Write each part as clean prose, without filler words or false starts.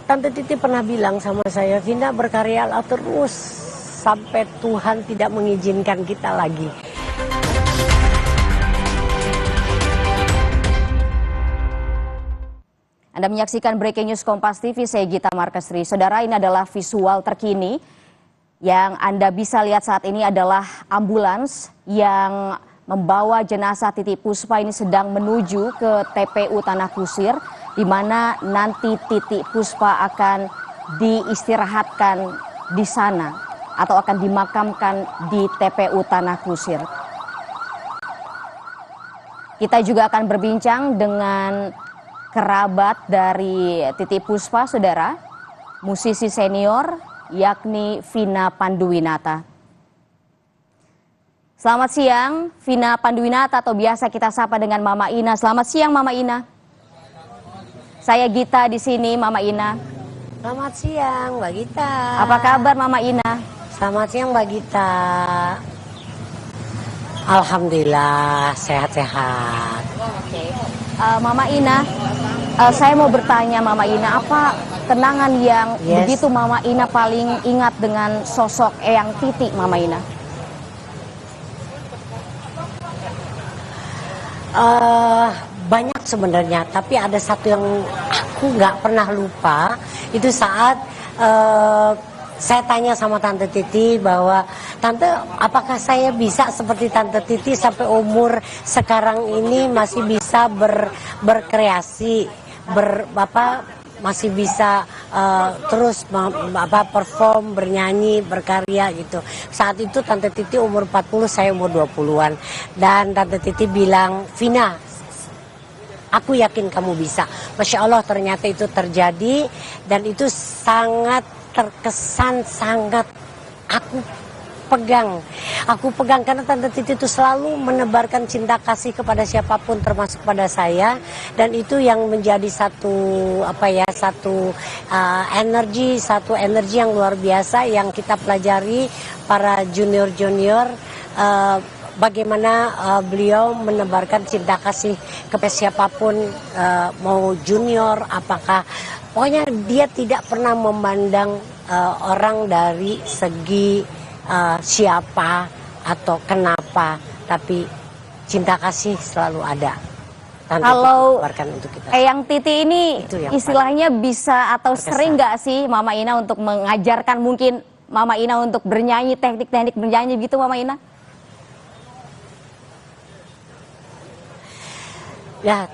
Tante Titi pernah bilang sama saya, Vina berkaryalah terus sampai Tuhan tidak mengizinkan kita lagi. Anda menyaksikan Breaking News Kompas TV, saya Gita Markestri. Saudara, ini adalah visual terkini yang Anda bisa lihat saat ini adalah ambulans yang membawa jenazah Titi Puspa ini sedang menuju ke TPU Tanah Kusir, di mana nanti Titi Puspa akan diistirahatkan di sana atau akan dimakamkan di TPU Tanah Kusir. Kita juga akan berbincang dengan kerabat dari Titi Puspa, saudara, musisi senior yakni Vina Panduwinata. Selamat siang, Vina Panduwinata atau biasa kita sapa dengan Mama Ina. Selamat siang, Mama Ina. Saya Gita di sini, Mama Ina. Selamat siang, Mbak Gita. Apa kabar, Mama Ina? Selamat siang, Mbak Gita. Alhamdulillah, sehat-sehat. Oke. Mama Ina, saya mau bertanya, Mama Ina, apa kenangan yang begitu Mama Ina paling ingat dengan sosok Eyang Titi, Mama Ina? Banyak sebenarnya, tapi ada satu yang aku nggak pernah lupa. Itu saat saya tanya sama Tante Titi bahwa, Tante, apakah saya bisa seperti Tante Titi sampai umur sekarang ini masih bisa berkreasi, masih bisa terus perform, bernyanyi, berkarya gitu. Saat itu Tante Titi umur 40, saya umur 20-an. Dan Tante Titi bilang, Vina, aku yakin kamu bisa. Masya Allah, ternyata itu terjadi. Dan itu sangat terkesan, sangat aku pegang. Aku pegang karena Tante Titi itu selalu menebarkan cinta kasih kepada siapapun, termasuk pada saya. Dan itu yang menjadi satu energi yang luar biasa yang kita pelajari para junior-junior. Bagaimana beliau menebarkan cinta kasih kepada siapapun, mau junior, pokoknya dia tidak pernah memandang orang dari segi siapa atau kenapa, tapi cinta kasih selalu ada. Kalau Eyang Titi ini istilahnya bisa atau terkesan. Sering nggak sih Mama Ina untuk mengajarkan mungkin Mama Ina untuk bernyanyi, teknik-teknik bernyanyi gitu, Mama Ina? Ya,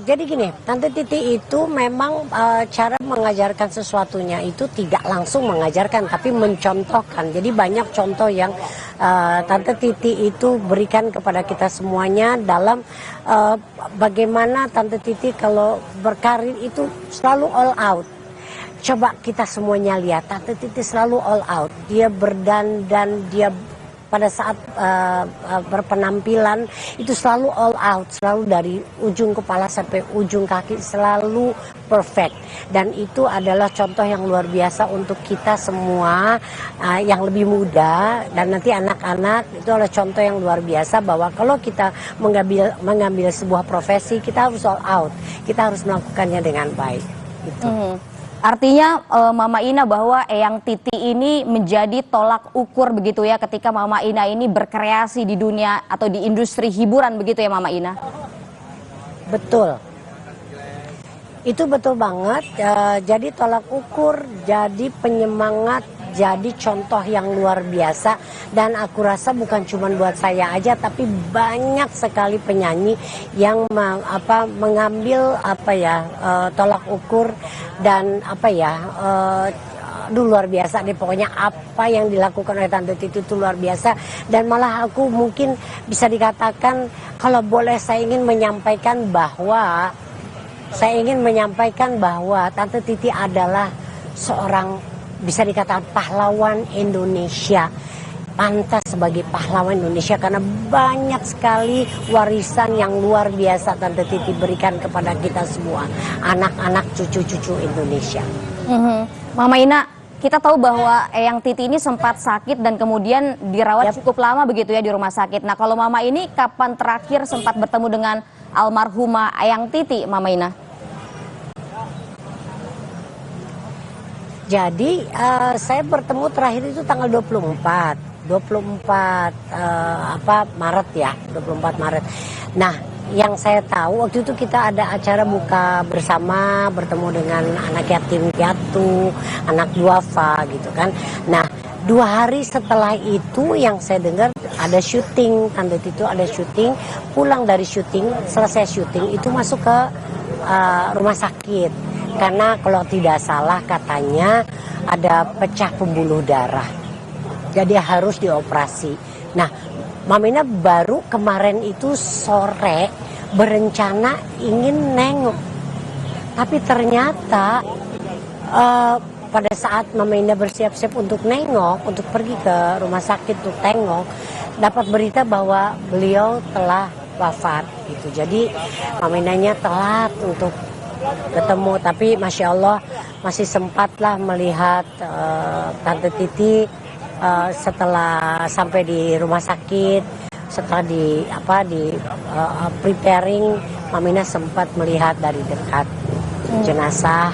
jadi gini, Tante Titi itu memang cara mengajarkan sesuatunya itu tidak langsung mengajarkan, tapi mencontohkan. Jadi banyak contoh yang Tante Titi itu berikan kepada kita semuanya dalam bagaimana Tante Titi kalau berkarir itu selalu all out. Coba kita semuanya lihat, Tante Titi selalu all out. Dia berdandan, dia pada saat berpenampilan itu selalu all out, selalu dari ujung kepala sampai ujung kaki selalu perfect. Dan itu adalah contoh yang luar biasa untuk kita semua yang lebih muda dan nanti anak-anak. Itu adalah contoh yang luar biasa bahwa kalau kita mengambil sebuah profesi, kita harus all out, kita harus melakukannya dengan baik gitu. Artinya Mama Ina bahwa Eyang Titi ini menjadi tolak ukur begitu ya ketika Mama Ina ini berkreasi di dunia atau di industri hiburan begitu ya, Mama Ina? Betul. Itu betul banget, jadi tolak ukur, jadi penyemangat, jadi contoh yang luar biasa. Dan aku rasa bukan cuma buat saya aja, tapi banyak sekali penyanyi yang mengambil tolak ukur dan luar biasa deh pokoknya apa yang dilakukan oleh Tante Titi itu luar biasa. Dan malah aku mungkin bisa dikatakan kalau boleh saya ingin menyampaikan bahwa Tante Titi adalah seorang bisa dikatakan pahlawan Indonesia, pantas sebagai pahlawan Indonesia karena banyak sekali warisan yang luar biasa Tante Titi berikan kepada kita semua, anak-anak cucu-cucu Indonesia. Mama Ina, kita tahu bahwa Eyang Titi ini sempat sakit dan kemudian dirawat cukup lama begitu ya di rumah sakit. Nah, kalau Mama ini kapan terakhir sempat bertemu dengan almarhumah Eyang Titi, Mama Ina? Jadi saya bertemu terakhir itu tanggal 24 Maret ya, 24 Maret. Nah, yang saya tahu waktu itu kita ada acara buka bersama, bertemu dengan anak yatim piatu, anak duafa gitu kan. Nah, 2 hari setelah itu yang saya dengar ada syuting, Tante Titi ada syuting, pulang dari syuting, selesai syuting itu masuk ke rumah sakit. Karena kalau tidak salah katanya ada pecah pembuluh darah. Jadi harus dioperasi. Nah, Mamina baru kemarin itu sore berencana ingin nengok. Tapi ternyata pada saat Mamina bersiap-siap untuk nengok, untuk pergi ke rumah sakit untuk tengok, dapat berita bahwa beliau telah wafat gitu. Jadi Maminanya telat untuk ketemu, tapi Masya Allah masih sempatlah melihat Tante Titi setelah sampai di rumah sakit, setelah di preparing, Mamina sempat melihat dari dekat jenazah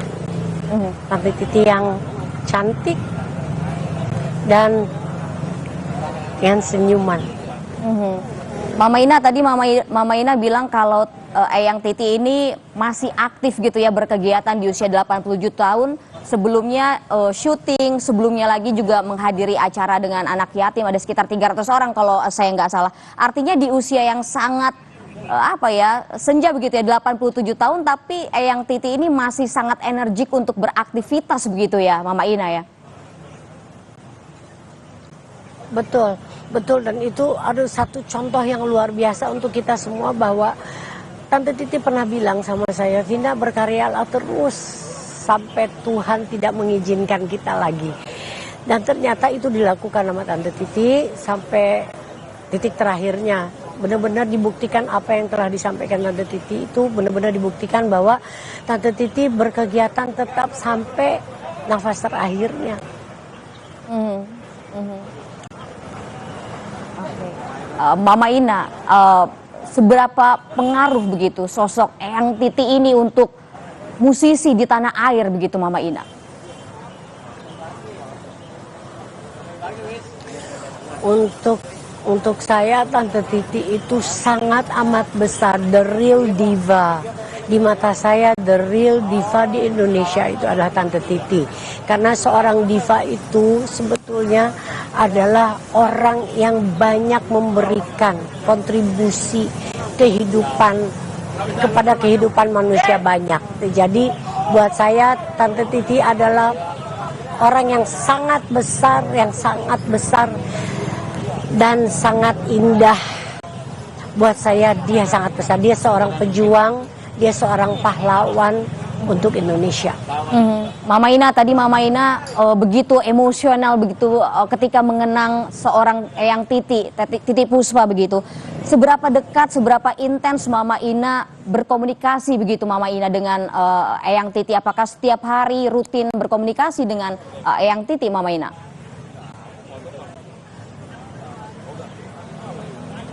Tante Titi yang cantik dan yang senyuman. Mama Ina tadi Mama Ina bilang kalau Eyang Titi ini masih aktif gitu ya berkegiatan di usia 87 tahun. Sebelumnya syuting, sebelumnya lagi juga menghadiri acara dengan anak yatim, ada sekitar 300 orang kalau saya nggak salah. Artinya di usia yang sangat senja begitu ya, 87 tahun, tapi Eyang Titi ini masih sangat energik untuk beraktivitas begitu ya Mama Ina ya. Betul, betul, dan itu ada satu contoh yang luar biasa untuk kita semua bahwa Tante Titi pernah bilang sama saya, Vina berkaryalah terus sampai Tuhan tidak mengizinkan kita lagi. Dan ternyata itu dilakukan sama Tante Titi sampai titik terakhirnya. Benar-benar dibuktikan apa yang telah disampaikan Tante Titi itu benar-benar dibuktikan bahwa Tante Titi berkegiatan tetap sampai nafas terakhirnya. Mama Ina, seberapa pengaruh begitu sosok Eyang Titi ini untuk musisi di tanah air begitu Mama Ina? Untuk saya Tante Titi itu sangat amat besar, the real diva. Di mata saya the real diva di Indonesia itu adalah Tante Titi. Karena seorang diva itu sebetulnya adalah orang yang banyak memberikan kontribusi kepada kehidupan manusia banyak. Jadi buat saya Tante Titi adalah orang yang sangat besar dan sangat indah. Buat saya dia sangat besar. Dia seorang pejuang, dia seorang pahlawan untuk Indonesia. Mama Ina tadi begitu emosional begitu ketika mengenang seorang Eyang Titi Puspa begitu. Seberapa dekat, seberapa intens Mama Ina berkomunikasi begitu Mama Ina dengan Eyang Titi? Apakah setiap hari rutin berkomunikasi dengan Eyang Titi Mama Ina?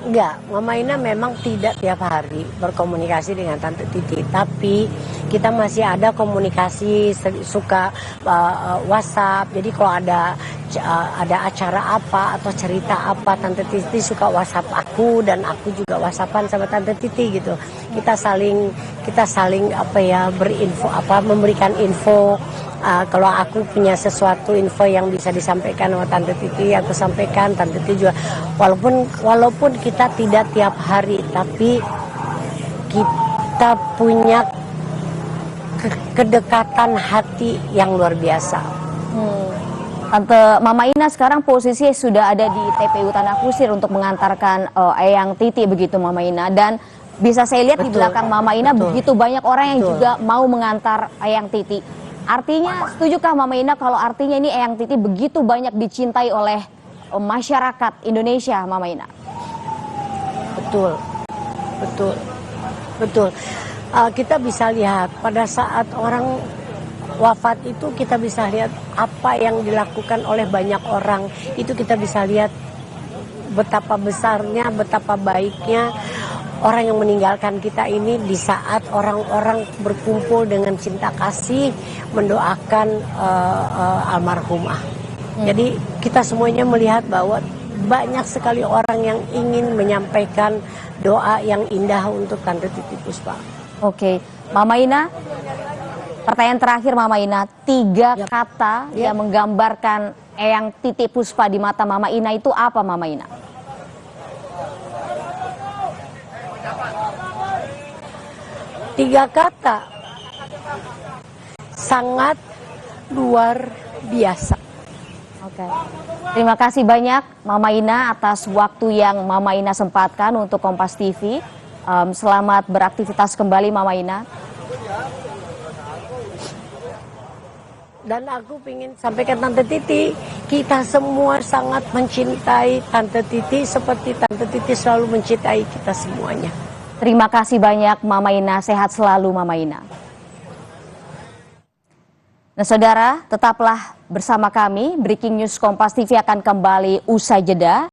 Enggak, Mama Ina memang tidak tiap hari berkomunikasi dengan Tante Titi, tapi kita masih ada komunikasi, suka WhatsApp. Jadi kalau ada acara apa atau cerita apa, Tante Titi suka WhatsApp aku dan aku juga WhatsAppan sama Tante Titi gitu. Kita saling berinfo memberikan info. Kalau aku punya sesuatu info yang bisa disampaikan sama Tante Titi, aku sampaikan. Tante Titi juga, walaupun kita tidak tiap hari, tapi kita punya kedekatan hati yang luar biasa. Tante Mama Ina sekarang posisinya sudah ada di TPU Tanah Kusir untuk mengantarkan Eyang Titi begitu Mama Ina, dan bisa saya lihat di belakang Mama Ina begitu banyak orang yang juga mau mengantar Eyang Titi. Artinya, setujukah Mama Ina kalau artinya ini Eyang Titi begitu banyak dicintai oleh masyarakat Indonesia, Mama Ina? Betul. Kita bisa lihat pada saat orang wafat itu, kita bisa lihat apa yang dilakukan oleh banyak orang. Itu kita bisa lihat betapa besarnya, betapa baiknya orang yang meninggalkan kita ini di saat orang-orang berkumpul dengan cinta kasih mendoakan almarhumah. Jadi kita semuanya melihat bahwa banyak sekali orang yang ingin menyampaikan doa yang indah untuk Tante Titi Puspa. Oke, Mama Ina, pertanyaan terakhir Mama Ina, 3 kata yang menggambarkan Eyang Titi Puspa di mata Mama Ina itu apa Mama Ina? Tiga kata, sangat luar biasa. Oke. Terima kasih banyak Mama Ina atas waktu yang Mama Ina sempatkan untuk Kompas TV. Selamat beraktivitas kembali Mama Ina. Dan aku ingin sampaikan Tante Titi, kita semua sangat mencintai Tante Titi seperti Tante Titi selalu mencintai kita semuanya. Terima kasih banyak Mama Ina, sehat selalu Mama Ina. Nah saudara, tetaplah bersama kami, Breaking News Kompas TV akan kembali usai jeda.